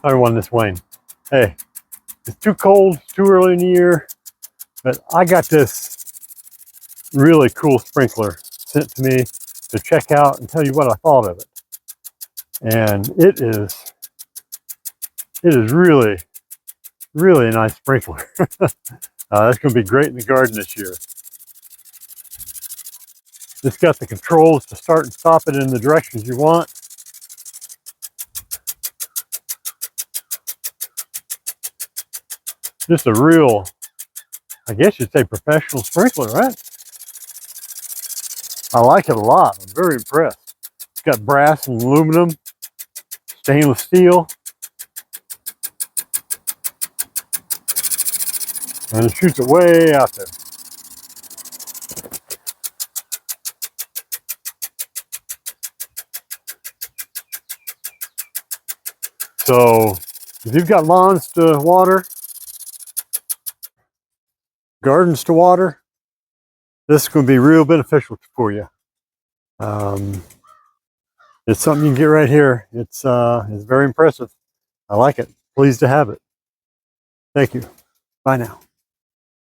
I won this Wayne. Hey, it's too cold, too early in the year, but I got this really cool sprinkler sent to me to check out and tell you what I thought of it. And it is really, really a nice sprinkler. That's going to be great in the garden this year. It's got the controls to start and stop it in the directions you want. Just a real, I guess you'd say, professional sprinkler, right? I like it a lot. I'm very impressed. It's got brass and aluminum, stainless steel, and it shoots it way out there. So if you've got lawns to water, gardens to water, this is going to be real beneficial for you. It's something you can get right here. It's very impressive. I like it. Pleased to have it. Thank you. Bye now.